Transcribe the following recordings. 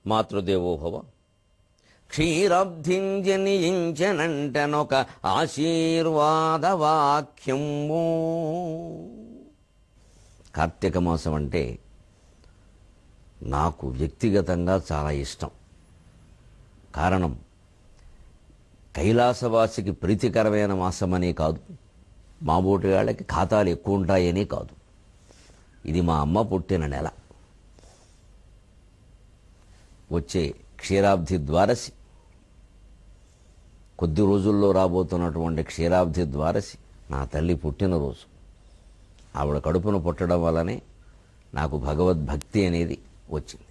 మాతృదేవోభవ. క్షీరాబ్ధిం జనించనంటనొక ఆశీర్వాద వాక్యము. కార్తీక మాసం అంటే నాకు వ్యక్తిగతంగా చాలా ఇష్టం. కారణం, కైలాసవాసికి ప్రీతికరమైన మాసమనే కాదు, మాబోటి వాళ్ళకి ఖాతాలు ఎక్కువ ఉంటాయని కాదు. ఇది మా అమ్మ పుట్టిన నెల. వచ్చే క్షీరాబ్ధి ద్వాదశి, కొద్ది రోజుల్లో రాబోతున్నటువంటి క్షీరాబ్ధి ద్వాదశి నా తల్లి పుట్టినరోజు. ఆవిడ కడుపును పుట్టడం వల్లనే నాకు భగవద్భక్తి అనేది వచ్చింది.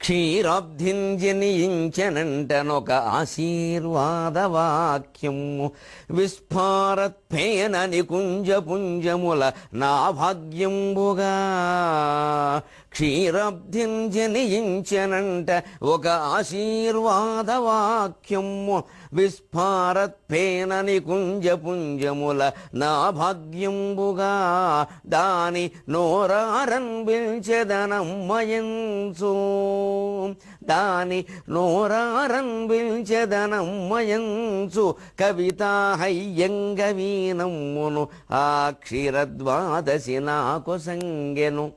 క్షీరాబ్ధిం జనించనంటనొక ఆశీర్వాద వాక్యము. విస్ఫారత్ఫేన నికుంజ పుంజముల నా భాగ్యంబుగా. క్షీరాబ్ధిం జనించనంట ఒక ఆశీర్వాద వాక్యము. విస్ఫారత్ఫేన నికుంజ పుంజముల నా భాగ్యంబుగా. దాని నోరారన్ పిల్చెదనమ్మయంచు. దాని నోరారన్ పిల్చెదనమ్మయంచు. కవితా హయ్యంగ వీనమ్మును ఆ క్షీరద్వాదశి నాకు సంగెను.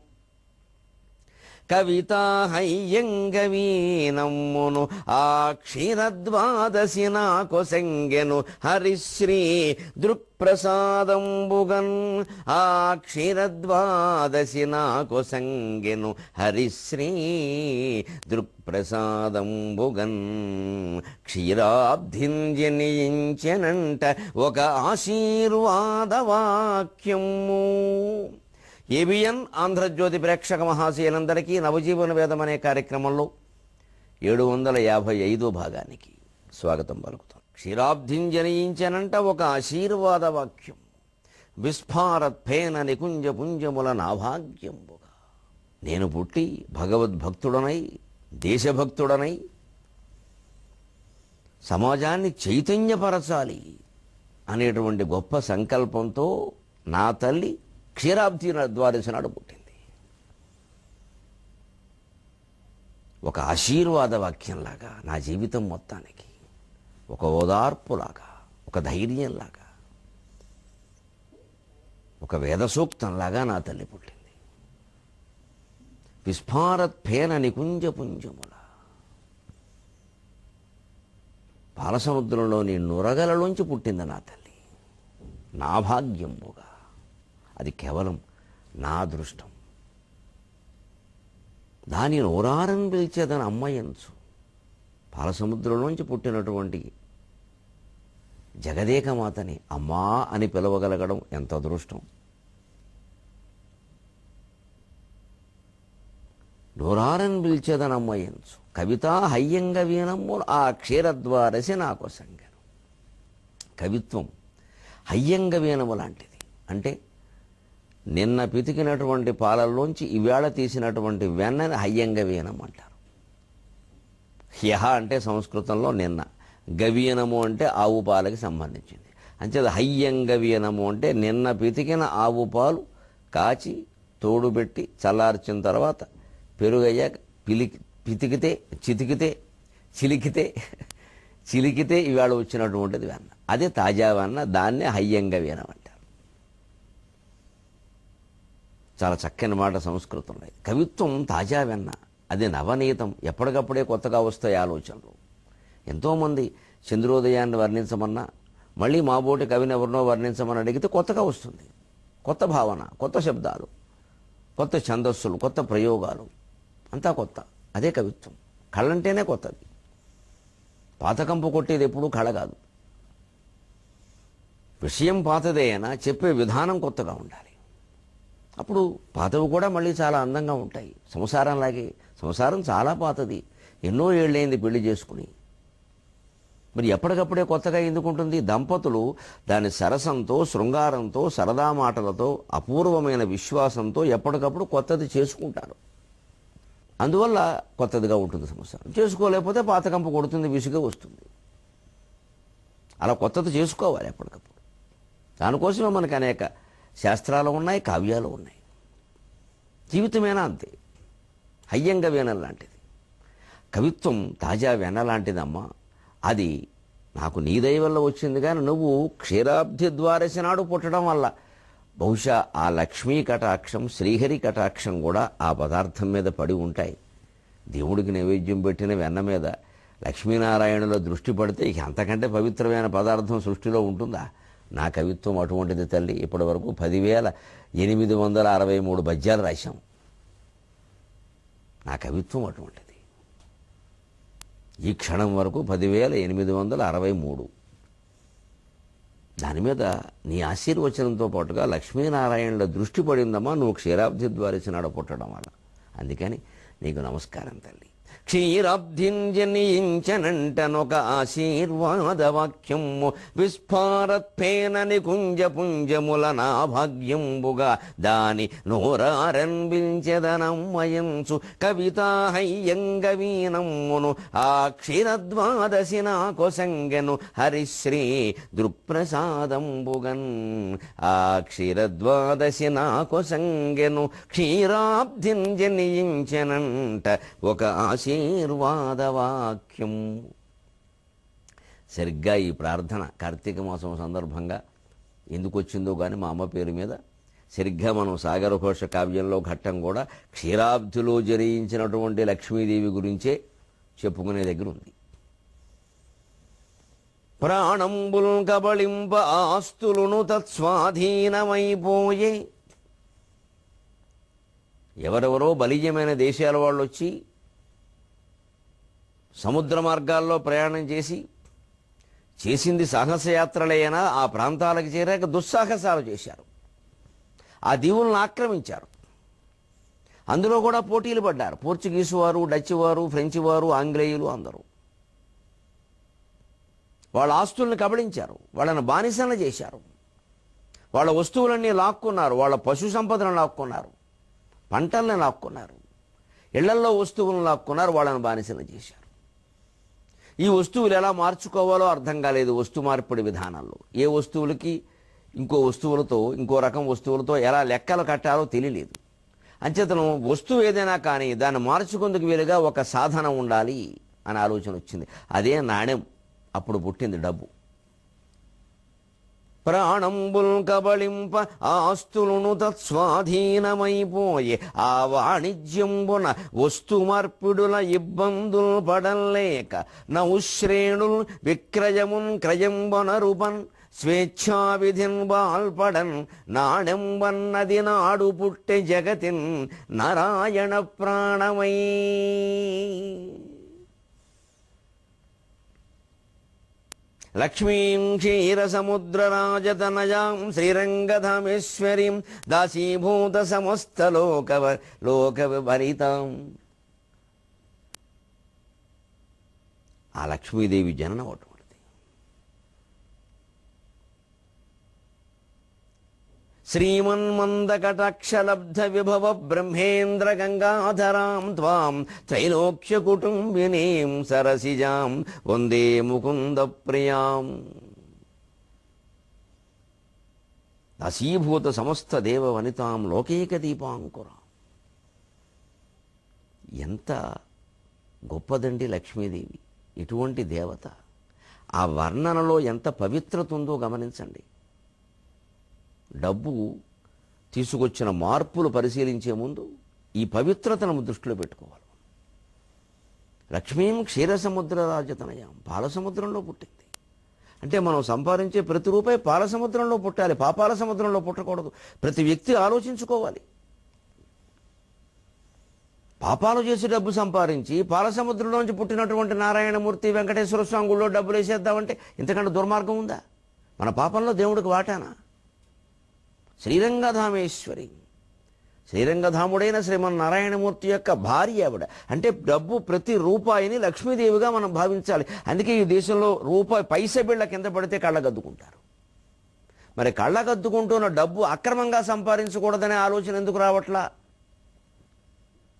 కవితా హయ్యంగ వీనమ్మును ఆ క్షీరద్వాదశి నాకు సంగెను. హరిశ్రీ దృక్ప్రసాదంబుగన్ ఆ క్షీరద్వాదశి నాకు సంగెను. హరిశ్రీ దృక్ప్రసాదంబుగన్. క్షీరాబ్ధిం జనించెనంట ఒక ఆశీర్వాద వాక్యము. ఏబిఎన్ ఆంధ్రజ్యోతి ప్రేక్షక మహాశయులందరికీ నవజీవన వేదం అనే కార్యక్రమంలో 755వ భాగానికి స్వాగతం పలుకుతాం. క్షీరాబ్ధిం జనించనంట ఒక ఆశీర్వాద వాక్యం. విస్ఫారత్ఫేన నికుంజ పుంజముల నాభాగ్యంబుగా. నేను పుట్టి భగవద్భక్తుడనై, దేశభక్తుడనై సమాజాన్ని చైతన్యపరచాలి అనేటువంటి గొప్ప సంకల్పంతో నా తల్లి క్షీరాబ్ధి ద్వాదశి నాడు పుట్టింది. ఒక ఆశీర్వాద వాక్యంలాగా నా జీవితం మొత్తానికి, ఒక ఓదార్పులాగా, ఒక ధైర్యంలాగా, ఒక వేదసూక్తంలాగా నా తల్లి పుట్టింది. విస్ఫారత్ఫేన నికుంజ పుంజముల. పాలసముద్రంలోని నురగలలోంచి పుట్టింది నా తల్లి. నా భాగ్యంబుగా. అది కేవలం నా అదృష్టం. దాని నోరారన్ పిలిచేదని అమ్మయంచు. పాలసముద్రంలోంచి పుట్టినటువంటి జగదేకమాతని అమ్మా అని పిలవగలగడం ఎంత అదృష్టం. నోరారన్ పిలిచేదని అమ్మయంచు. కవితా హయ్యంగ వీనమ్ము ఆ క్షీరద్వాదశి నాకు సంగెను. కవిత్వం హయ్యంగ వీనము లాంటిది. అంటే నిన్న పితికినటువంటి పాలల్లోంచి ఈవేళ తీసినటువంటి వెన్నని హయ్యంగ వీనం అంటారు. హ్యహ అంటే సంస్కృతంలో నిన్న, గవీనము అంటే ఆవు పాలకి సంబంధించింది. అంచేది హయ్యంగ వీనము అంటే నిన్న పితికిన ఆవు పాలు కాచి తోడుబెట్టి చల్లార్చిన తర్వాత పెరుగయ్యాక పితికితే చిలికితే ఈవేళ వచ్చినటువంటిది వెన్న. అదే తాజా వెన్న. దాన్నే హయ్యంగ వీనం అంటారు. చాలా చక్కని మాట సంస్కృతంలో. కవిత్వం తాజా వెన్న, అది నవనీతం. ఎప్పటికప్పుడే కొత్తగా వస్తాయి ఆలోచనలు. ఎంతోమంది చంద్రోదయాన్ని వర్ణించమన్నా, మళ్ళీ మాబోటి కవిని ఎవరినో వర్ణించమని అడిగితే కొత్తగా వస్తుంది. కొత్త భావన, కొత్త శబ్దాలు, కొత్త ఛందస్సులు, కొత్త ప్రయోగాలు, అంతా కొత్త. అదే కవిత్వం. కళ్ళంటేనే కొత్తది. పాతకంపు కొట్టేది ఎప్పుడూ కళ కాదు. విషయం పాతదే అయినా చెప్పే విధానం కొత్తగా ఉండాలి. అప్పుడు పాతవి కూడా మళ్ళీ చాలా అందంగా ఉంటాయి. సంసారంలాగే. సంసారం చాలా పాతది. ఎన్నో ఏళ్ళైంది పెళ్లి చేసుకుని. మరి ఎప్పటికప్పుడే కొత్తగా ఎందుకుంటుంది? దంపతులు దాని సరసంతో, శృంగారంతో, సరదా మాటలతో, అపూర్వమైన విశ్వాసంతో ఎప్పటికప్పుడు కొత్తది చేసుకుంటారు. అందువల్ల కొత్తదిగా ఉంటుంది సంసారం. చేసుకోలేకపోతే పాతకంపు కొడుతుంది, విసుగా వస్తుంది. అలా కొత్తది చేసుకోవాలి ఎప్పటికప్పుడు. దానికోసమే మనకు అనేక శాస్త్రాలు ఉన్నాయి, కావ్యాలు ఉన్నాయి. జీవితమేనా అంతే. హయ్యంగ వీణం లాంటిది. కవిత్వం తాజా వెన్న లాంటిదమ్మా. అది నాకు నీ దయ వల్ల వచ్చింది, కానీ నువ్వు క్షీరాబ్ధి ద్వారసి నాడు పుట్టడం వల్ల బహుశా ఆ లక్ష్మీ కటాక్షం, శ్రీహరి కటాక్షం కూడా ఆ పదార్థం మీద పడి ఉంటాయి. దేవుడికి నైవేద్యం పెట్టిన వెన్న మీద లక్ష్మీనారాయణుల దృష్టి పడితే ఇక అంతకంటే పవిత్రమైన పదార్థం సృష్టిలో ఉంటుందా? నా కవిత్వం అటువంటిది తల్లి. ఇప్పటి వరకు 10,863 పద్యాలు రాశాం. నా కవిత్వం అటువంటిది. ఈ క్షణం వరకు 10,863. దాని మీద నీ ఆశీర్వచనంతో పాటుగా లక్ష్మీనారాయణుల దృష్టి పడిందమ్మా నువ్వు క్షీరాబ్ధి ద్వారసి నాడు పుట్టడం వల్ల. అందుకని నీకు నమస్కారం తల్లి. క్షీరాబ్ధిం జనించనంటనొక ఆశీర్వాద వాక్యము విస్ఫారత్పేన నికుంజ పుంజముల నా భాగ్యంబుగా దాని నోరారంభించెదనమ్మయంచు కవితాహయ్యంగవీనమ్మును ఆ క్షీరద్వాదశి నా కొసంగెను హరిశ్రీ దృక్ప్రసాదంబుగన్. ఆ క్షీరద్వాదశి నా కొసంగెను క్షీరాబ్ధిం జనించనంట ఒక ఆశీర్వాదవాక్యం. సరిగ్గా ఈ ప్రార్థన కార్తీక మాసం సందర్భంగా ఎందుకు వచ్చిందో కానీ మా అమ్మ పేరు మీద సరిగ్గా మనం సాగరఘోష కావ్యంలో ఘట్టం కూడా క్షీరాబ్ధిలో జరించినటువంటి లక్ష్మీదేవి గురించే చెప్పుకునే దగ్గర ఉంది. ప్రాణంబుల్ కబళింప ఆస్తులును తత్స్వాధీనమైపోయే. ఎవరెవరో బలీయమైన దేశాల వాళ్ళు వచ్చి సముద్ర మార్గాల్లో ప్రయాణం చేసింది సాహసయాత్రలైనా ఆ ప్రాంతాలకు చేరాక దుస్సాహసాలు చేశారు. ఆ దీవులను ఆక్రమించారు. అందులో కూడా పోటీలు పడ్డారు. పోర్చుగీసు వారు, డచ్ వారు, ఫ్రెంచ్ వారు, ఆంగ్లేయులు అందరూ వాళ్ళ ఆస్తుల్ని కబళించారు. వాళ్ళని బానిసలను చేశారు. వాళ్ళ వస్తువులన్నీ లాక్కున్నారు. వాళ్ళ పశు సంపదను లాక్కున్నారు. పంటల్ని లాక్కున్నారు. ఇళ్లల్లో వస్తువులను లాక్కున్నారు. వాళ్ళని బానిసలను చేశారు. ఈ వస్తువులు ఎలా మార్చుకోవాలో అర్థం కాలేదు. వస్తు మార్పిడి విధానంలో ఏ వస్తువులకి ఇంకో వస్తువులతో, ఇంకో రకం వస్తువులతో ఎలా లెక్కలు కట్టాలో తెలియలేదు. అంచేతను వస్తువు ఏదైనా కానీ దాన్ని మార్చుకుందుకు వీలుగా ఒక సాధనం ఉండాలి అని ఆలోచన వచ్చింది. అదే నాణ్యం. అప్పుడు పుట్టింది డబ్బు. ప్రాణంబుల్ కబళింప ఆస్తులును తత్స్వాధీనమైపోయే ఆ వాణిజ్యంబున వస్తు మార్పిడుల ఇబ్బందులు పడలేక నౌశ్రేణుల్ విక్రయమున్ క్రయంబన రూపన్ స్వేచ్ఛావిధిన్ బాల్పడన్ నాణెంబన్నది నాడు పుట్టె జగతిన్ నారాయణ ప్రాణమై. లక్ష్మీం క్షీరసముద్రరాజతనయాం శ్రీరంగధామేశ్వరీం దాసీభూత సమస్త లోక విభరితాం. ఆ లక్ష్మీదేవి జననం అటువంటిది. శ్రీమన్మందకటాక్షలబ్ధ విభవ బ్రహ్మేంద్ర గంగాధరాం త్వాం త్రైలోక్య కుటుంబినీం సరసిజాం వందే ముకుంద ప్రియాం. దాసీభూత సమస్త దేవ వనితాం లోకైక దీపాంకురాం. ఎంత గొప్పదండి లక్ష్మీదేవి! ఇటువంటి దేవత. ఆ వర్ణనలో ఎంత పవిత్రత ఉందో గమనించండి. డబ్బు తీసుకొచ్చిన మార్పులు పరిశీలించే ముందు ఈ పవిత్రతను దృష్టిలో పెట్టుకోవాలి. లక్ష్మీం క్షీరసముద్రరాజతనయాం, పాలసముద్రంలో పుట్టింది. అంటే మనం సంపాదించే ప్రతి రూపాయి పాలసముద్రంలో పుట్టాలి, పాపాల సముద్రంలో పుట్టకూడదు. ప్రతి వ్యక్తి ఆలోచించుకోవాలి. పాపాలు చేసి డబ్బు సంపాదించి పాలసముద్రంలోంచి పుట్టినటువంటి నారాయణమూర్తి, వెంకటేశ్వర స్వామి గుళ్ళో డబ్బులు వేసేద్దామంటే ఇంతకంటే దుర్మార్గం ఉందా? మన పాపంలో దేవుడికి వాటానా? శ్రీరంగధామేశ్వరి, శ్రీరంగధాముడైన శ్రీమన్నారాయణమూర్తి యొక్క భార్య ఆవిడ. అంటే డబ్బు ప్రతి రూపాయిని లక్ష్మీదేవిగా మనం భావించాలి. అందుకే ఈ దేశంలో రూపాయి పైసె బిళ్ళ కింద పడితే కళ్ళగద్దుకుంటారు. మరి కళ్ళగద్దుకుంటున్న డబ్బు అక్రమంగా సంపాదించకూడదనే ఆలోచన ఎందుకు రావట్లా?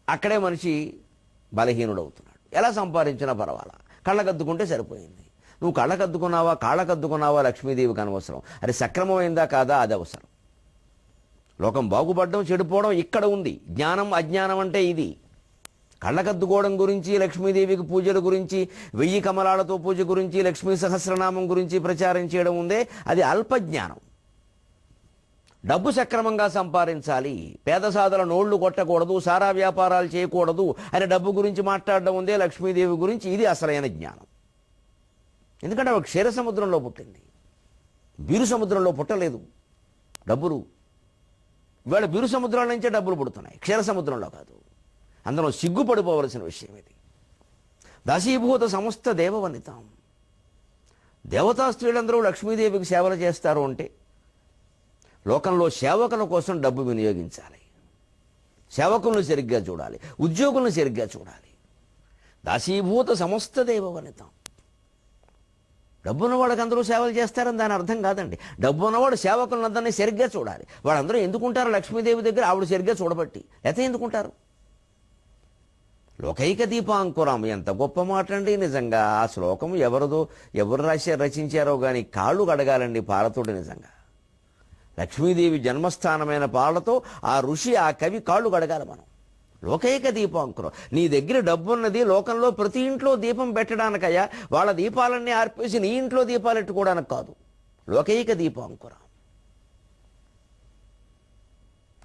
అక్కడే మనిషి బలహీనుడవుతున్నాడు. ఎలా సంపాదించినా పర్వాలా, కళ్ళగద్దుకుంటే సరిపోయింది. నువ్వు కళ్ళకద్దుకున్నావా, కాళ్ళకద్దుకున్నావా, లక్ష్మీదేవికి అనవసరం. అది సక్రమమైందా కాదా అది అవసరం. లోకం బాగుపడడం, చెడిపోవడం ఇక్కడ ఉంది. జ్ఞానం అజ్ఞానం అంటే ఇది. కళ్ళకద్దుకోవడం గురించి, లక్ష్మీదేవికి పూజల గురించి, 1000 కమలాలతో పూజ గురించి, లక్ష్మీ సహస్రనామం గురించి ప్రచారం చేయడం ఉందే, అది అల్పజ్ఞానం. డబ్బు సక్రమంగా సంపాదించాలి, పేద సాధల నోళ్లు కొట్టకూడదు, సారా వ్యాపారాలు చేయకూడదు అని డబ్బు గురించి మాట్లాడడం ఉందే లక్ష్మీదేవి గురించి, ఇది అసలైన జ్ఞానం. ఎందుకంటే ఆవిడ క్షీర సముద్రంలో పుట్టింది, బీరు సముద్రంలో పుట్టలేదు డబ్బులు. ఇవాళ బీరు సముద్రాల నుంచే డబ్బులు పుడుతున్నాయి, క్షీర సముద్రంలో కాదు. అందులో సిగ్గుపడిపోవలసిన విషయం ఇది. దాసీభూత సమస్త దేవవనితాం. దేవతా స్త్రీలందరూ లక్ష్మీదేవికి సేవలు చేస్తారు అంటే లోకంలో సేవకుల కోసం డబ్బు వినియోగించాలి, సేవకులను సరిగ్గా చూడాలి, ఉద్యోగులను సరిగ్గా చూడాలి. దాసీభూత సమస్త దేవవనితాం. డబ్బున్న వాళ్ళకి అందరూ సేవలు చేస్తారని దాని అర్థం కాదండి. డబ్బు ఉన్నవాడు సేవకులందరినీ సరిగ్గా చూడాలి. వాళ్ళందరూ ఎందుకుంటారు లక్ష్మీదేవి దగ్గర? ఆవిడ సరిగ్గా చూడబట్టి. అయితే ఎందుకుంటారు? లోకైక దీపాంకురం, ఎంత గొప్ప మాట అండి నిజంగా. ఆ శ్లోకం ఎవరు రచించారో కానీ కాళ్ళు కడగాలండి పాలతోటి. నిజంగా లక్ష్మీదేవి జన్మస్థానమైన పాలతో ఆ ఋషి, ఆ కవి కాళ్ళు కడగాలి మనం. లోకైక దీపాంకురం. నీ దగ్గర డబ్బున్నది లోకంలో ప్రతి ఇంట్లో దీపం పెట్టడానికయ్యా. వాళ్ళ దీపాలన్నీ ఆర్పేసి నీ ఇంట్లో దీపాలు పెట్టుకోవడానికి కాదు. లోకైక దీపాంకురం.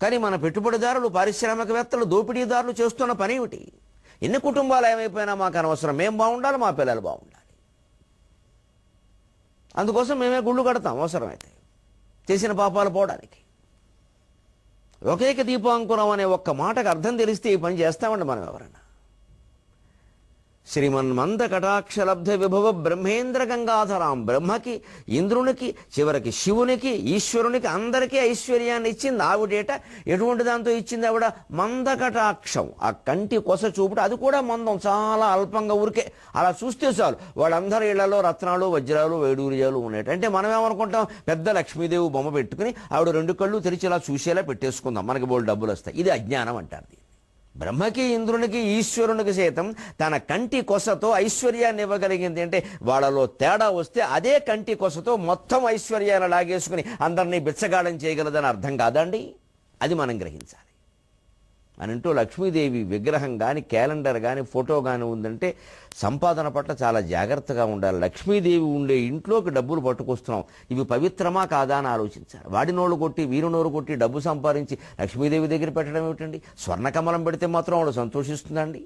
కానీ మన పెట్టుబడిదారులు, పారిశ్రామికవేత్తలు, దోపిడీదారులు చేస్తున్న పని ఏమిటి? ఎన్ని కుటుంబాలు ఏమైపోయినా మాకు అనవసరం, మేము బాగుండాలి, మా పిల్లలు బాగుండాలి. అందుకోసం మేమే గుళ్ళు కడతాం అవసరమైతే, చేసిన పాపాలు పోవడానికి. లోకైక దీపాంకురం అనే ఒక్క మాటకు అర్థం తెలిస్తే ఈ పని చేస్తామండి మనం ఎవరన్నా. శ్రీమన్మంద కటాక్షలబ్ధ విభవ బ్రహ్మేంద్ర గంగాధరాం. బ్రహ్మకి, ఇంద్రునికి, చివరికి శివునికి, ఈశ్వరునికి అందరికీ ఐశ్వర్యాన్ని ఇచ్చింది ఆవిడేట. ఎటువంటి దాంతో ఇచ్చింది ఆవిడ? మంద కటాక్షం. ఆ కంటి కొస చూపుడు, అది కూడా మందం, చాలా అల్పంగా, ఊరికే అలా చూస్తే చాలు వాళ్ళందరి ఇళ్లలో రత్నాలు, వజ్రాలు, వైడూర్యాలు ఉన్నాయి. అంటే మనం ఏమనుకుంటాం? పెద్ద లక్ష్మీదేవి బొమ్మ పెట్టుకుని ఆవిడ 2 కళ్ళు తెరిచి ఇలా చూసేలా పెట్టేసుకుందాం, మనకి బోల్డ్ డబ్బులు వస్తాయి. ఇది అజ్ఞానం అంటారు. బ్రహ్మకి, ఇంద్రునికి, ఈశ్వరునికి సైతం తన కంటి కొసతో ఐశ్వర్యాన్ని ఇవ్వగలిగింది. అంటే వాళ్ళలో తేడా వస్తే అదే కంటి కొసతో మొత్తం ఐశ్వర్యాన్ని లాగేసుకుని అందరినీ బిచ్చగాడం చేయగలదని అర్థం కాదండి. అది మనం గ్రహించాలి. అనంటూ లక్ష్మీదేవి విగ్రహం కానీ, క్యాలెండర్ కానీ, ఫోటో కానీ ఉందంటే సంపాదన పట్ల చాలా జాగ్రత్తగా ఉండాలి. లక్ష్మీదేవి ఉండే ఇంట్లోకి డబ్బులు పట్టుకొస్తున్నాం, ఇవి పవిత్రమా కాదా అని ఆలోచించాలి. వాడి నోళ్ళు కొట్టి, వీరు నోరు కొట్టి డబ్బు సంపాదించి లక్ష్మీదేవి దగ్గర పెట్టడం ఏమిటండి? స్వర్ణకమలం పెడితే మాత్రం ఆవిడ సంతోషిస్తుందండి.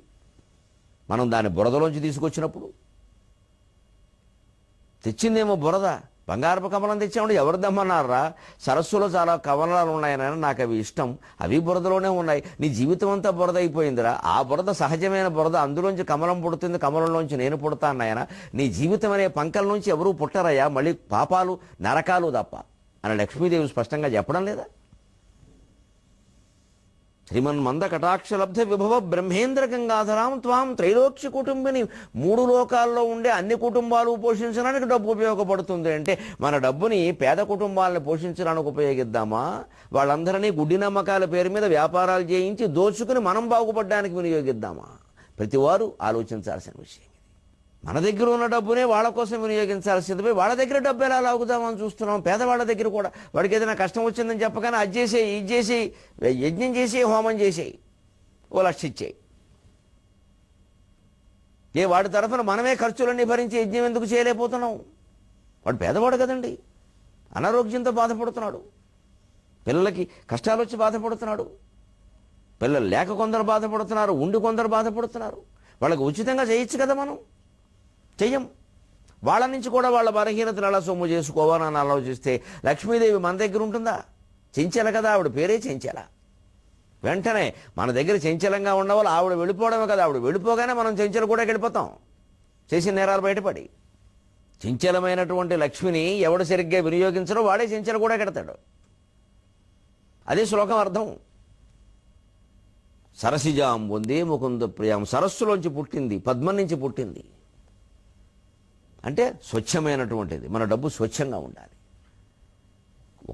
మనం దాన్ని బురదలోంచి తీసుకొచ్చినప్పుడు తెచ్చిందేమో బురద, బంగారపు కమలం తెచ్చామంటే ఎవరు దమ్మన్నారా? సరస్సులో చాలా కమలాలు ఉన్నాయని, నాకు అవి ఇష్టం, అవి బురదలోనే ఉన్నాయి. నీ జీవితం అంతా బురద అయిపోయిందిరా. ఆ బురద సహజమైన బురద, అందులోంచి కమలం పుడుతుంది, కమలంలోంచి నేను పుడతాను నాయన. నీ జీవితం అనే పంకల నుంచి ఎవరూ పుట్టరయ్యా, మళ్ళీ పాపాలు, నరకాలు తప్ప అని లక్ష్మీదేవి స్పష్టంగా చెప్పడం లేదా? శ్రీమన్మంద కటాక్షలబ్ధ విభవ బ్రహ్మేంద్ర గంగాధరాం త్వాం త్రైలోక్య కుటుంబిని. 3 లోకాల్లో ఉండే అన్ని కుటుంబాలు పోషించడానికి డబ్బు ఉపయోగపడుతుంది. అంటే మన డబ్బుని పేద కుటుంబాలను పోషించడానికి ఉపయోగిద్దామా? వాళ్ళందరినీ గుడ్డి నమ్మకాల పేరు మీద వ్యాపారాలు చేయించి దోచుకుని మనం బాగుపడడానికి వినియోగిద్దామా? ప్రతివారు ఆలోచించాల్సిన విషయం. మన దగ్గర ఉన్న డబ్బునే వాళ్ళ కోసం వినియోగించాల్సింది, వాళ్ళ దగ్గర డబ్బు ఎలా లాగుదామని చూస్తున్నాం. పేదవాళ్ళ దగ్గర కూడా వాడికి ఏదైనా కష్టం వచ్చిందని చెప్పగానే అది చేసేయి, ఇది చేసేయి, యజ్ఞం చేసి, హోమం చేసేయి, ఓ 1,00,000 ఇచ్చేయి. వాడి తరఫున మనమే ఖర్చులన్నీ భరించి యజ్ఞం ఎందుకు చేయలేకపోతున్నాం? వాడు పేదవాడు కదండి, అనారోగ్యంతో బాధపడుతున్నాడు, పిల్లలకి కష్టాలు వచ్చి బాధపడుతున్నాడు, పిల్లలు లేక కొందరు బాధపడుతున్నారు, ఉండి కొందరు బాధపడుతున్నారు. వాళ్ళకి ఉచితంగా చేయొచ్చు కదా, మనం చెయ్యం. వాళ్ళ నుంచి కూడా వాళ్ళ బలహీనతలు అలా సొమ్ము చేసుకోవాలని ఆలోచిస్తే లక్ష్మీదేవి మన దగ్గర ఉంటుందా? చెంచల కదా, ఆవిడ పేరే చెంచల. వెంటనే మన దగ్గర చెంచలంగా ఉండవాళ్ళు ఆవిడ వెళ్ళిపోవడమే కదా, ఆవిడ వెళ్ళిపోగానే మనం చెంచలు కూడా వెళ్ళిపోతాం, చేసిన నేరాలు బయటపడి. చెంచలమైనటువంటి లక్ష్మిని ఎవడు సరిగ్గా వినియోగించడో వాడే చెంచలు కూడా కడతాడు. అదే శ్లోకం అర్థం. సరసిజాం వందే ముకుంద ప్రియాం. సరస్సులోంచి పుట్టింది, పద్మం నుంచి పుట్టింది. అంటే స్వచ్ఛమైనటువంటిది. మన డబ్బు స్వచ్ఛంగా ఉండాలి.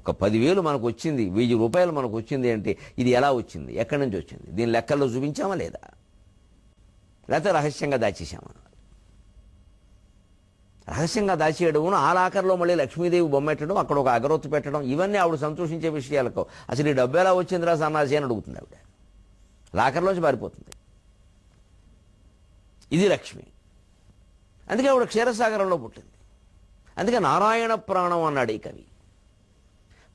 ఒక 10,000 మనకు వచ్చింది, 1,000 రూపాయలు మనకు వచ్చింది అంటే ఇది ఎలా వచ్చింది, ఎక్కడి నుంచి వచ్చింది, దీని లెక్కల్లో చూపించామా లేదా? లేకపోతే రహస్యంగా దాచేసామా? రహస్యంగా దాచేయడం, ఆ లాకర్లో మళ్ళీ లక్ష్మీదేవి బొమ్మ పెట్టడం, అక్కడ ఒక అగరొత్తు పెట్టడం, ఇవన్నీ ఆవిడ సంతోషించే విషయాలకు. అసలు ఈ డబ్బు ఎలా వచ్చిందిరా సన్నాసి అని అడుగుతుంది ఆవిడ. లాకర్లోంచి పారిపోతుంది. ఇది లక్ష్మి. అందుకే ఆవిడ క్షీరసాగరంలో పుట్టింది. అందుకే నారాయణ ప్రాణం అన్నాడు ఈ కవి.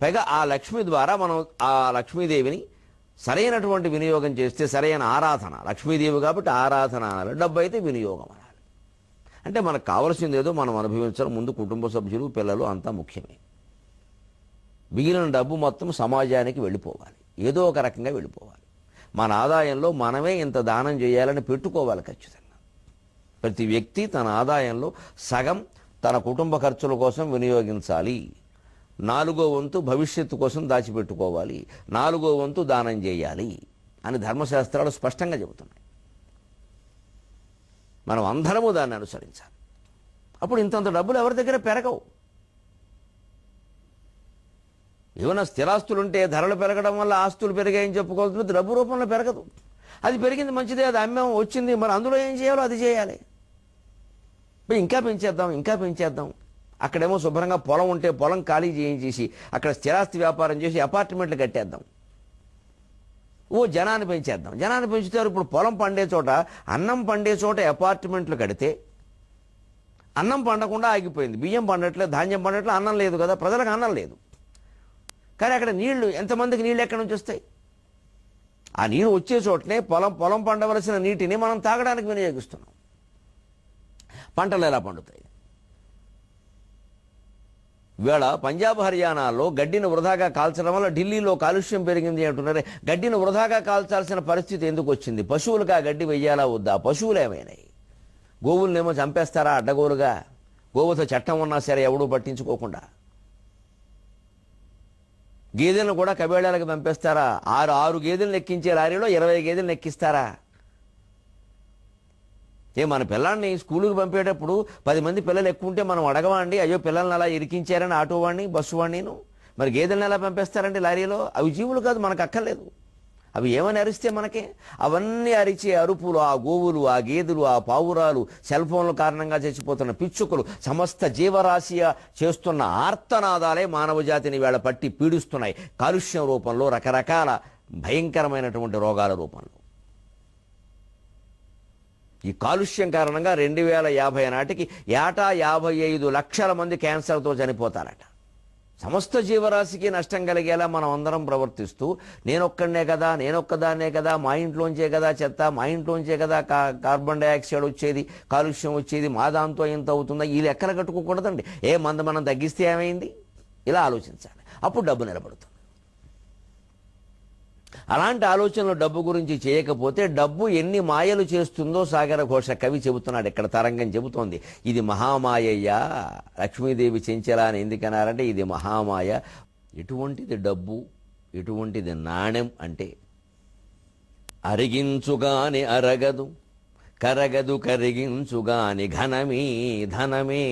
పైగా ఆ లక్ష్మి ద్వారా మనం ఆ లక్ష్మీదేవిని సరైనటువంటి వినియోగం చేస్తే సరైన ఆరాధన, లక్ష్మీదేవి కాబట్టి ఆరాధన అనాలి, డబ్బు అయితే వినియోగం అనాలి. అంటే మనకు కావలసింది ఏదో మనం అనుభవించడం, ముందు కుటుంబ సభ్యులు పిల్లలు అంతా ముఖ్యమే. మిగిలిన డబ్బు మొత్తం సమాజానికి వెళ్ళిపోవాలి, ఏదో ఒక రకంగా వెళ్ళిపోవాలి. మన ఆదాయంలో మనమే ఇంత దానం చేయాలని పెట్టుకోవాలి ఖచ్చితంగా. ప్రతి వ్యక్తి తన ఆదాయంలో సగం తన కుటుంబ ఖర్చుల కోసం వినియోగించాలి, 4వ వంతు భవిష్యత్తు కోసం దాచిపెట్టుకోవాలి, 4వ వంతు దానం చేయాలి అని ధర్మశాస్త్రాలు స్పష్టంగా చెబుతున్నాయి. మనం అందరము దాన్ని అనుసరించాలి. అప్పుడు ఇంతంత డబ్బులు ఎవరి దగ్గర పెరగవు. ఏమైనా స్థిరాస్తులుంటే ధరలు పెరగడం వల్ల ఆస్తులు పెరిగాయని చెప్పుకోవాల్సింది డబ్బు రూపంలో పెరగదు. అది పెరిగింది మంచిదే, అది అమ్మేం వచ్చింది, మరి అందులో ఏం చేయాలో అది చేయాలి. ఇంకా పెంచేద్దాం, ఇంకా పెంచేద్దాం. అక్కడేమో శుభ్రంగా పొలం ఉంటే పొలం ఖాళీ చేయించేసి అక్కడ స్థిరాస్తి వ్యాపారం చేసి అపార్ట్మెంట్లు కట్టేద్దాం. జనాన్ని పెంచేద్దాం. జనాన్ని పెంచుతారు. ఇప్పుడు పొలం పండే చోట, అన్నం పండే చోట అపార్ట్మెంట్లు కడితే అన్నం పండకుండా ఆగిపోయింది. బియ్యం పండట్లేదు, ధాన్యం పండట్లేదు, అన్నం లేదు కదా, ప్రజలకు అన్నం లేదు. కానీ అక్కడ నీళ్లు, ఎంతమందికి నీళ్ళు ఎక్కడి నుంచి వస్తాయి? ఆ నీరు వచ్చే చోటనే పొలం పండవలసిన నీటిని మనం తాగడానికి వినియోగిస్తున్నాం. పంటలు ఎలా పండుతాయి? ఇవాళ పంజాబ్ హర్యానాలో గడ్డిని వృధాగా కాల్చడం వల్ల ఢిల్లీలో కాలుష్యం పెరిగింది అంటున్నారు. గడ్డిని వృధాగా కాల్చాల్సిన పరిస్థితి ఎందుకు వచ్చింది? పశువులకు ఆ గడ్డి వెయ్యాలా వద్దా? పశువులు ఏమైనాయి? గోవులనేమో చంపేస్తారా అడ్డగోలుగా? గోవుతో చట్టం ఉన్నా సరే ఎవడూ పట్టించుకోకుండా. గేదెలను కూడా కబేళాలకు పంపేస్తారా? 6 గేదెలను ఎక్కించే లారీలో 20 గేదెలను ఎక్కిస్తారా? మన పిల్లల్ని స్కూలుకి పంపేటప్పుడు 10 మంది పిల్లలు ఎక్కువ ఉంటే మనం అడగవాండి, అయ్యో పిల్లల్ని అలా ఇరికించారని ఆటో వాడిని, బస్సు వాడిని. మరి గేదెలను ఎలా పంపేస్తారండి లారీలో? అవి జీవులు కాదు, మనకు అక్కర్లేదు. అవి ఏమని అరిస్తే మనకే? అవన్నీ అరిచే అరుపులు, ఆ గోవులు, ఆ గేదెలు, ఆ పావురాలు, సెల్ ఫోన్ల కారణంగా చచ్చిపోతున్న పిచ్చుకలు, సమస్త జీవరాశి చేస్తున్న ఆర్తనాదాలే మానవ జాతిని వేళ పట్టి పీడిస్తున్నాయి. కాలుష్యం రూపంలో, రకరకాల భయంకరమైనటువంటి రోగాల రూపంలో. ఈ కాలుష్యం కారణంగా 2050 నాటికి ఏటా 55 లక్షల మంది క్యాన్సర్తో చనిపోతారట. సమస్త జీవరాశికి నష్టం కలిగేలా మనం అందరం ప్రవర్తిస్తూ, నేనొక్కడనే కదా, నేనొక్కదాన్నే కదా, మా ఇంట్లోంచే కదా చెత్త, మా ఇంట్లోంచే కదా కార్బన్ డైఆక్సైడ్ వచ్చేది, కాలుష్యం వచ్చేది, మా దాంతో ఎంత అవుతుందా? ఈ లెక్కలు కట్టుకోకూడదండి. మనం తగ్గిస్తే ఏమైంది? ఇలా ఆలోచించాలి. అప్పుడు డబ్బు నిలబడుతుంది. అలాంటి ఆలోచనలు డబ్బు గురించి చేయకపోతే డబ్బు ఎన్ని మాయలు చేస్తుందో సాగర ఘోష కవి చెబుతున్నాడు. ఇక్కడ తరంగం చెబుతోంది, ఇది మహామాయయ్యా. లక్ష్మీదేవి చెంచల అని ఎందుకన్నారంటే ఇది మహామాయ. ఎటువంటిది డబ్బు, ఎటువంటిది నాణ్యం అంటే, అరిగించుగాని అరగదు, కరగదు కరిగించుగాని ఘనమే ధనమే,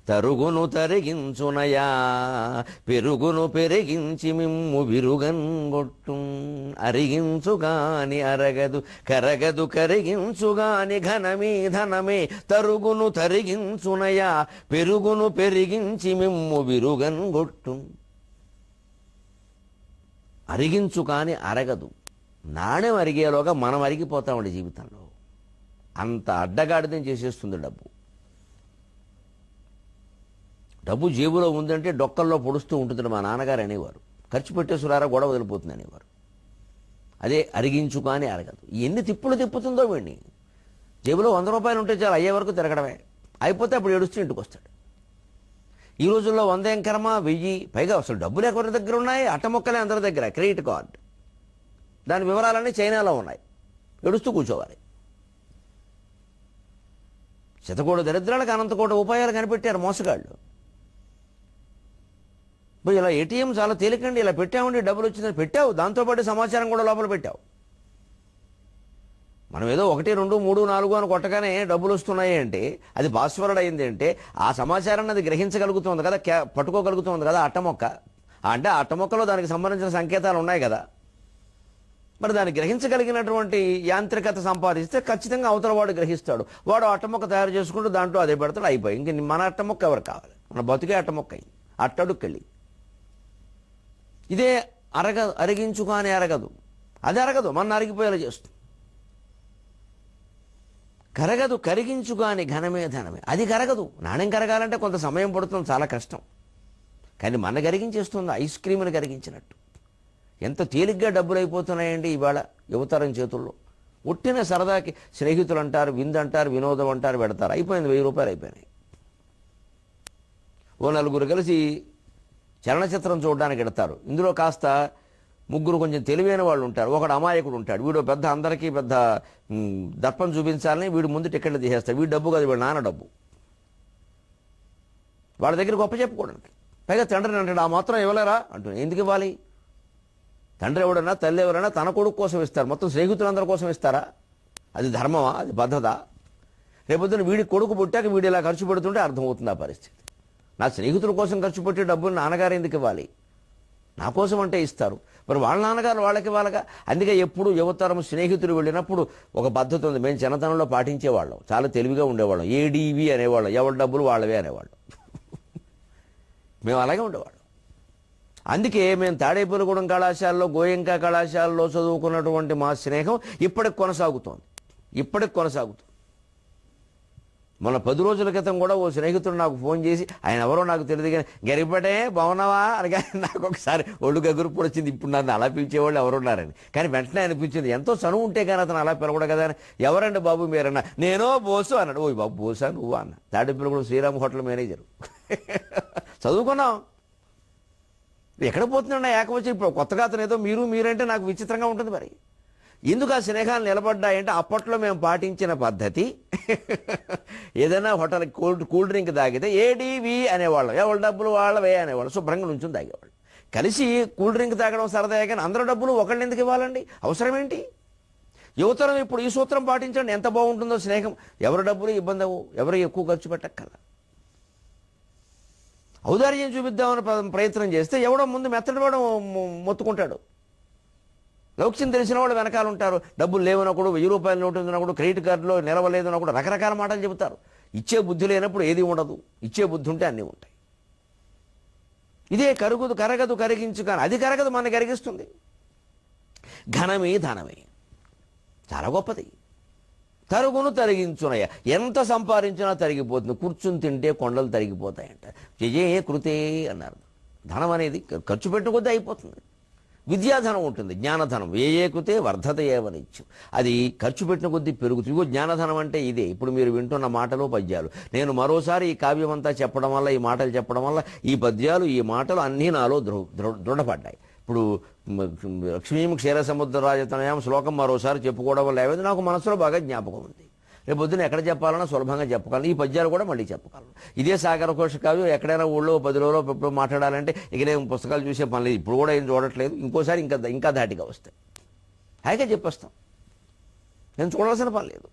తరుగును తరిగించునయా పెరుగును పెరిగించి మిమ్ము విరుగన్గొట్టు. అరిగించుగాని అరగదు, కరగదు కరిగించుగాని ఘనమే ధనమే, తరుగును తరిగించునయా పెరుగును పెరిగించి మిమ్ము విరుగన్గొట్టు. అరిగించు కాని అరగదు. నాణ్యం అరిగేలోగా మనం అరిగిపోతామండి జీవితంలో. అంత అడ్డగాడిదం చేసేస్తుంది డబ్బు. డబ్బు జేబులో ఉందంటే డొక్కల్లో పొడుస్తూ ఉంటుంది. మా నాన్నగారు అనేవారు, ఖర్చు పెట్టేసురారా గొడవ వదిలిపోతుంది అనేవారు. అదే అరిగించుకాని అరగదు. ఎన్ని తిప్పులు తిప్పుతుందో వీడిని. జేబులో 100 రూపాయలు ఉంటే చాలు, అయ్యే వరకు తిరగడమే. అయిపోతే అప్పుడు ఏడుస్తూ ఇంటికి వస్తాడు. ఈ రోజుల్లో 100 ఏం కర్మ, 1000. పైగా అసలు డబ్బులు ఎవరి దగ్గర ఉన్నాయి? అట్టమొక్కలే అందరి దగ్గర. క్రెడిట్ కార్డు, దాని వివరాలన్నీ చైనాలో ఉన్నాయి. ఏడుస్తూ కూర్చోవాలి. శతకోటి దరిద్రాలకు అనంతకోటి ఉపాయాలు కనిపెట్టారు మోసగాళ్ళు. ఇలా ఏటీఎం చాలా తేలికండి, ఇలా పెట్టామండి డబ్బులు వచ్చిందని పెట్టావు, దాంతోపాటు సమాచారం కూడా లోపల పెట్టావు. మనం ఏదో 1, 2, 3, 4 అని కొట్టగానే డబ్బులు వస్తున్నాయి అంటే అది పాస్వర్డ్ అయింది అంటే ఆ సమాచారాన్ని అది గ్రహించగలుగుతుంది కదా, పట్టుకోగలుగుతుంది కదా అట్టమొక్క. అంటే ఆ అట్టమొక్కలో దానికి సంబంధించిన సంకేతాలు ఉన్నాయి కదా. మరి దాన్ని గ్రహించగలిగినటువంటి యాంత్రికత సంపాదిస్తే ఖచ్చితంగా అవతల వాడు గ్రహిస్తాడు. వాడు అట్టమొక్క తయారు చేసుకుంటూ దాంట్లో అదే పెడతాడు, అయిపోయి. ఇంక మన అట్టమొక్క ఎవరు కావాలి? మన బతుకే అట్టమొక్క అయింది, అట్టడుకెళ్ళి. ఇదే అరిగించుకాని అరగదు. అది అరగదు, మన అరిగిపోయేలా చేస్తుంది. కరగదు కరిగించుగాని ఘనమే ధనమే. అది కరగదు. నాణ్యం కరగాలంటే కొంత సమయం పడుతుంది, చాలా కష్టం. కానీ మన కరిగించేస్తుంది ఐస్ క్రీమ్ని కరిగించినట్టు. ఎంత తేలిగ్గా డబ్బులు అయిపోతున్నాయండి ఇవాళ యువతరం చేతుల్లో. ఉట్టిన సరదాకి స్నేహితులు అంటారు, విందు అంటారు, వినోదం అంటారు, పెడతారు, అయిపోయింది, 1000 రూపాయలు అయిపోయినాయి. ఓ నలుగురు కలిసి చలనచిత్రం చూడడానికి ఎడతారు. ఇందులో కాస్త ముగ్గురు కొంచెం తెలివైన వాళ్ళు ఉంటారు, ఒకడు అమాయకుడు ఉంటాడు. వీడు పెద్ద అందరికీ పెద్ద దర్పం చూపించాలని వీడు ముందు టికెట్లు తీసేస్తాడు. వీడు డబ్బు కాదు, వీడు నాన్న డబ్బు. వాళ్ళ దగ్గర గొప్ప చెప్పుకోవడానికి. పైగా తండ్రిని అంటాడు, ఆ మాత్రం ఇవ్వలేరా అంటున్నాడు. ఎందుకు ఇవ్వాలి? తండ్రి ఎవడన్నా తల్లి ఎవరైనా తన కొడుకు కోసం ఇస్తారు, మొత్తం స్నేహితులందరి కోసం ఇస్తారా? అది ధర్మమా? అది పద్ధతా? రేపొద్దున వీడి కొడుకు పుట్టాక వీడు ఇలా ఖర్చు పెడుతుంటే అర్థమవుతుంది ఆ పరిస్థితి. నా స్నేహితుల కోసం ఖర్చు పెట్టే డబ్బులు నాన్నగారు ఎందుకు ఇవ్వాలి? నా కోసం అంటే ఇస్తారు, మరి వాళ్ళ నాన్నగారు వాళ్ళకి ఇవ్వాలిగా. అందుకే ఎప్పుడు యువతరం స్నేహితులు వెళ్ళినప్పుడు ఒక పద్ధతి ఉంది. మేము చిన్నతనంలో పాటించేవాళ్ళం, చాలా తెలివిగా ఉండేవాళ్ళం. ఏడీవి అనేవాళ్ళం, ఎవరి డబ్బులు వాళ్ళవే అనేవాళ్ళం. మేము అలాగే ఉండేవాళ్ళం. అందుకే మేము తాడేపల్లిగూడెం కళాశాలలో, గోయంకా కళాశాలలో చదువుకున్నటువంటి మా స్నేహం ఇప్పటికి కొనసాగుతోంది. మొన్న 10 రోజుల క్రితం కూడా ఓ స్నేహితుడు నాకు ఫోన్ చేసి, ఆయన ఎవరో నాకు తెలియదు కానీ, గరిపటే బాగున్నావా అని. నాకు ఒకసారి ఒళ్ళు గగురుప్పుడు వచ్చింది. ఇప్పుడు నన్ను అలా పిలిచేవాళ్ళు ఎవరున్నారని. కానీ వెంటనే అనిపించింది, ఎంతో చనువు ఉంటే కానీ అతను అలా పిలవడు కదా అని. ఎవరండి బాబు మీరన్నా? నేనో బోసు అన్నాడు. ఓ బాబు బోసా నువ్వు అన్న. Tadepalligudem Sriram hotel manager. చదువుకున్నాం. ఎక్కడ పోతున్నా ఏకవచ్చి. ఇప్పుడు కొత్తగా అతను ఏదో మీరంటే నాకు విచిత్రంగా ఉంటుంది. మరి ఎందుకు ఆ స్నేహాలు నిలబడ్డాయంటే అప్పట్లో మేము పాటించిన పద్ధతి. ఏదైనా హోటల్కి కూల్ డ్రింక్ తాగితే ఏడీవి అనేవాళ్ళం, ఎవరి డబ్బులు వాళ్ళవే అనేవాళ్ళు. శుభ్రంగా నుంచుని తాగేవాళ్ళు. కలిసి కూల్ డ్రింక్ తాగడం సరదాగా, కానీ అందరూ డబ్బులు ఒకళ్ళు ఎందుకు ఇవ్వాలండి? అవసరం ఏంటి? యువతరం ఇప్పుడు ఈ సూత్రం పాటించండి, ఎంత బాగుంటుందో స్నేహం. ఎవరి డబ్బులు ఇబ్బంది అవ్వు, ఎవరు ఎక్కువ ఖర్చు పెట్టక్కల. ఔదార్యం చూపిద్దామని ప్రయత్నం చేస్తే ఎవడో ముందు మెత్తడి వాడు మొత్తుకుంటాడు. లౌక్యం తెలిసిన వాళ్ళు వెనకాల ఉంటారు. డబ్బులు లేవనప్పుడు, 1000 రూపాయల నోటు ఉందన్నప్పుడు, క్రెడిట్ కార్డులో నిలవలేదన్నప్పుడు రకరకాల మాటలు చెబుతారు. ఇచ్చే బుద్ధి లేనప్పుడు ఏది ఉండదు, ఇచ్చే బుద్ధి ఉంటే అన్నీ ఉంటాయి. ఇదే కరగదు కరిగించు కానీ అది కరగదు, మన కరిగిస్తుంది. ఘనమే ధనమే, చాలా గొప్పది. తరుగును తరిగించునయ్య. ఎంత సంపాదించినా తరిగిపోతుంది. కూర్చుని తింటే కొండలు తరిగిపోతాయంట. జయే కృతే అన్నారు. ధనం అనేది ఖర్చు పెట్టుకొద్దీ అయిపోతుంది. విద్యాధనం ఉంటుంది, జ్ఞానధనం. ఏ కృతే వర్ధతే ఏవనిచ్చు. అది ఖర్చు పెట్టిన కొద్దీ పెరుగుతుంది. ఇగో జ్ఞానధనం అంటే ఇదే. ఇప్పుడు మీరు వింటున్న మాటలు, పద్యాలు. నేను మరోసారి ఈ కావ్యం అంతా చెప్పడం వల్ల, ఈ మాటలు చెప్పడం వల్ల, ఈ పద్యాలు, ఈ మాటలు అన్నీ నాలో దృఢపడ్డాయి. ఇప్పుడు లక్ష్మీం క్షీర సముద్రరాజతనయం శ్లోకం మరోసారి చెప్పుకోవడం వల్ల ఏమైంది, నాకు మనసులో బాగా జ్ఞాపకం ఉంది. రేపు పొద్దున ఎక్కడ చెప్పాలన్నా సులభంగా చెప్పగలను. ఈ పద్యాలు కూడా మళ్ళీ చెప్పగలను. ఇదే సాగర ఘోష కావ్యం ఎక్కడైనా ఊళ్ళో 10 రోజుల్లో ఎప్పుడు మాట్లాడాలంటే ఇక నేను పుస్తకాలు చూసే పని లేదు. ఇప్పుడు కూడా ఏం చూడట్లేదు. ఇంకోసారి ఇంకా ధాటిగా వస్తాయి. హాయిగా చెప్పేస్తాం, నేను చూడాల్సిన పని లేదు.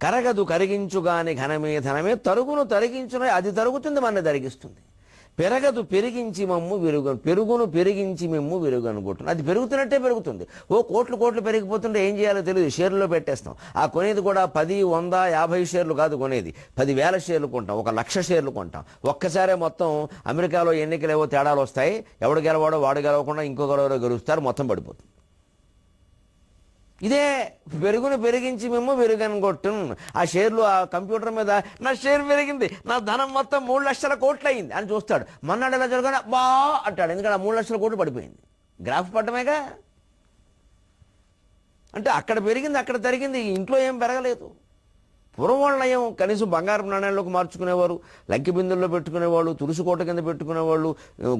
కరగదు కరిగించుగాని ఘనమే ధనమే, తరుగును తరిగించునే అది తరుగుతుంది, మన తరిగిస్తుంది. పెరగదు పెరిగించి మమ్ము విరుగను, పెరుగును పెరిగించి మేము విరుగనుకుంటున్నాం. అది పెరుగుతున్నట్టే పెరుగుతుంది. ఓ కోట్లు పెరిగిపోతుంటే ఏం చేయాలో తెలియదు, షేర్లో పెట్టేస్తాం. ఆ కొనేది కూడా 10, 100, 50 షేర్లు కాదు కొనేది, 10,000 షేర్లు కొంటాం, 1,00,000 షేర్లు కొంటాం. ఒక్కసారే మొత్తం అమెరికాలో ఎన్నికలేవో తేడాలు వస్తాయి. ఎవడు గెలవాడో వాడు గెలవకుండా ఇంకొకరు గెలుస్తారు, మొత్తం పడిపోతుంది. ఇదే పెరుగును పెరిగించి మేము పెరుగనుగొట్టు. ఆ షేర్లు ఆ కంప్యూటర్ మీద నా షేర్ పెరిగింది, నా ధనం మొత్తం 3 లక్షల కోట్లు అయింది అని చూస్తాడు. మన్నాడు ఎలా జరగదు బా అంటాడు, ఎందుకంటే 3 లక్షల కోట్లు పడిపోయింది. గ్రాఫ్ పడ్డమేగా. అంటే అక్కడ పెరిగింది, అక్కడ తరిగింది, ఇంట్లో ఏం పెరగలేదు. పూర్వం వాళ్ళయం కనీసం బంగారం నాణ్యాల్లోకి మార్చుకునేవారు, లంకి బిందుల్లో పెట్టుకునేవాళ్ళు, తులసికోట కింద పెట్టుకునేవాళ్ళు,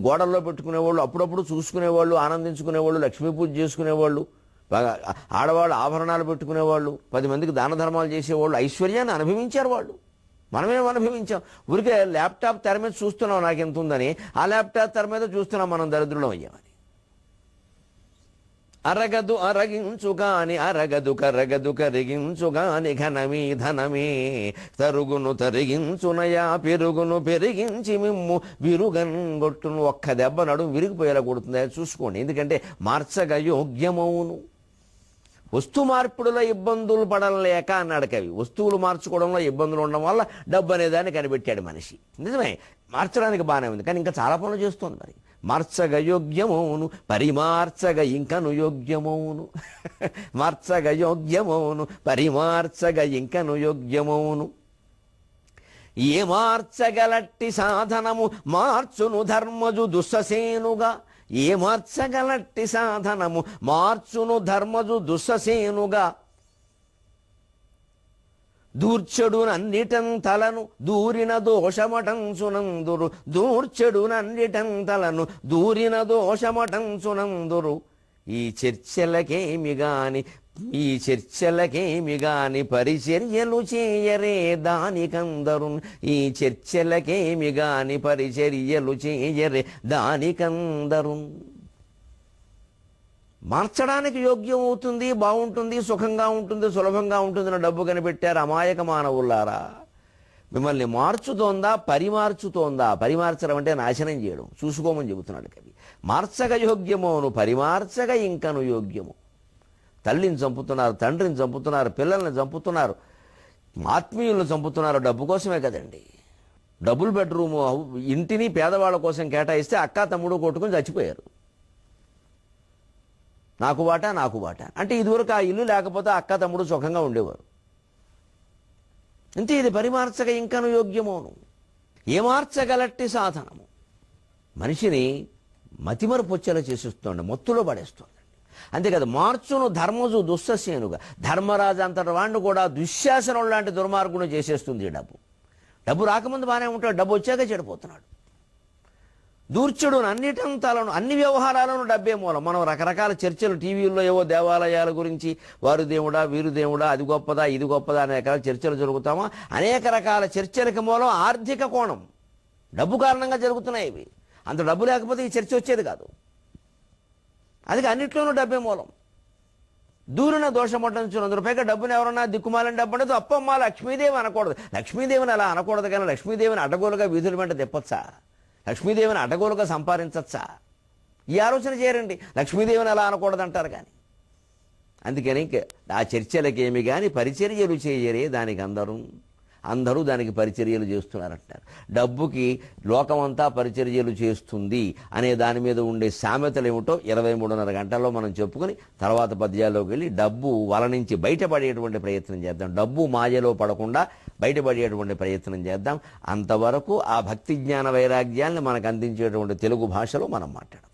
గోడల్లో పెట్టుకునేవాళ్ళు, అప్పుడప్పుడు చూసుకునేవాళ్ళు, ఆనందించుకునేవాళ్ళు, లక్ష్మీ పూజ చేసుకునేవాళ్ళు, బాగా ఆడవాళ్ళు ఆభరణాలు పెట్టుకునేవాళ్ళు, 10 మందికి దాన ధర్మాలు చేసేవాళ్ళు, ఐశ్వర్యాన్ని అనుభవించారు వాళ్ళు. మనమేం అనుభవించాం? ఊరికే ల్యాప్టాప్ తెర మీద చూస్తున్నాం నాకు ఎంత ఉందని, ఆ ల్యాప్టాప్ తెర మీద చూస్తున్నాం మనం దరిద్రులం అయ్యామని. అరగదు అరగించుగాని అరగదు కరగదు కరిగించుగాని ఘనమీ ధనమే, తరుగును తరిగించునయా పెరుగును పెరిగించి మిమ్ము విరుగన్గొట్టును. ఒక్క దెబ్బ నడుము విరిగిపోయేలా కొడుతుంది, చూసుకోండి. ఎందుకంటే మార్చగ యోగ్యమవును. వస్తు మార్పుడులో ఇబ్బందులు పడలేక అన్నాడు కవి. వస్తువులు మార్చుకోవడంలో ఇబ్బందులు ఉండడం వల్ల డబ్బు అనేదాన్ని కనిపెట్టాడు మనిషి. నిజమే, మార్చడానికి బాగానే ఉంది, కానీ ఇంకా చాలా పనులు చేస్తుంది. మరి మార్చగ యోగ్యమౌను పరిమార్చగ ఇంకను యోగ్యమౌను మార్చగ యోగ్యమౌను పరిమార్చగ ఇంకను యోగ్యమౌను. ఏ మార్చగలట్టి సాధనము మార్చును ధర్మజు దుస్ససేనుగా. ఏ మార్చగలట్టి సాధనము మార్చును ధర్మజు దుస్ససేనుగా. దూర్చెడునన్నిటం తలను దూరిన దోషమటంచునందురు. దూర్చెడునన్నిటం తలను దూరిన దోషమటంచునందురు. ఈ చర్చలకేమి గాని పరిచర్యలు చేయరే దానికందరు. ఈ చర్చలకేమి గాని పరిచర్యలు చేయరే దానికందరు. మార్చడానికి యోగ్యం అవుతుంది, బాగుంటుంది, సుఖంగా ఉంటుంది, సులభంగా ఉంటుంది. డబ్బు కనిపెట్టారు అమాయక మానవులారా. మిమ్మల్ని మార్చుతోందా పరిమార్చుతోందా? పరిమార్చడం అంటే నాశనం చేయడం. చూసుకోమని చెబుతున్నాడు కవి. మార్చగ యోగ్యమోను పరిమార్చగ ఇంకను యోగ్యము. తల్లిని చంపుతున్నారు, తండ్రిని చంపుతున్నారు, పిల్లల్ని చంపుతున్నారు, ఆత్మీయులను చంపుతున్నారు. డబ్బు కోసమే కదండి. డబుల్ బెడ్రూము ఇంటిని పేదవాళ్ళ కోసం కేటాయిస్తే అక్క తమ్ముడు కొట్టుకుని చచ్చిపోయారు. నాకు వాటా నాకు వాటా అంటే ఇదివరకు ఆ ఇల్లు లేకపోతే అక్క తమ్ముడు సుఖంగా ఉండేవారు. అంతే. ఇది పరిమార్చగ ఇంకను యోగ్యమోను. ఏ మార్చగలట్టి సాధనము మనిషిని మతిమరుపు వచ్చేలా చేసేస్తోంది, మత్తులో పడేస్తోంది. అంతేకాదు మార్చును ధర్మజు దుస్ససేనుగా. ధర్మరాజు అంతటి వాడిని కూడా దుశ్శాసనం లాంటి దుర్మార్గును చేసేస్తుంది డబ్బు. డబ్బు రాకముందు బాగానే ఉంటాడు, డబ్బు వచ్చాక చెడిపోతున్నాడు. దూర్చుడు అన్నిటం తలను అన్ని వ్యవహారాలను డబ్బే మూలం. మనం రకరకాల చర్చలు టీవీల్లో ఏవో దేవాలయాల గురించి వారు దేవుడా వీరు దేవుడా అది గొప్పదా ఇది గొప్పదా అనే రకాల చర్చలు జరుగుతామా. అనేక రకాల చర్చలకు మూలం ఆర్థిక కోణం, డబ్బు కారణంగా జరుగుతున్నాయి ఇవి. అంత డబ్బు లేకపోతే ఈ చర్చ వచ్చేది కాదు. అది అన్నిట్లోనూ డబ్బే మూలం. దూరిన దోషమటంచునందురు. పైగా డబ్బుని ఎవరన్నా దిక్కుమాలని డబ్బు అంటే అప్పమ్మ లక్ష్మీదేవి అనకూడదు. లక్ష్మీదేవిని అలా అనకూడదు. కానీ లక్ష్మీదేవిని అడ్డగోలుగా వీధుల వెంట తిప్పచ్చా? లక్ష్మీదేవిని అడ్డగోలుగా సంపాదించచ్చా? ఈ ఆలోచన చేయరండి. లక్ష్మీదేవిని అలా అనకూడదంటారు. కానీ అందుకని ఆ చర్చలకేమి కానీ పరిచర్యలు చేయరే దానికి అందరూ దానికి పరిచర్యలు చేస్తున్నారంటారు. డబ్బుకి లోకమంతా పరిచర్యలు చేస్తుంది అనే దాని మీద ఉండే సామెతలు ఏమిటో 23:30 గంటల్లో మనం చెప్పుకుని తర్వాత పద్యాల్లోకి వెళ్ళి డబ్బు వల నుంచి బయటపడేటువంటి ప్రయత్నం చేద్దాం. డబ్బు మాయలో పడకుండా బయటపడేటువంటి ప్రయత్నం చేద్దాం. అంతవరకు ఆ భక్తి జ్ఞాన వైరాగ్యాన్ని మనకు అందించేటువంటి తెలుగు భాషలో మనం మాట్లాడదాం.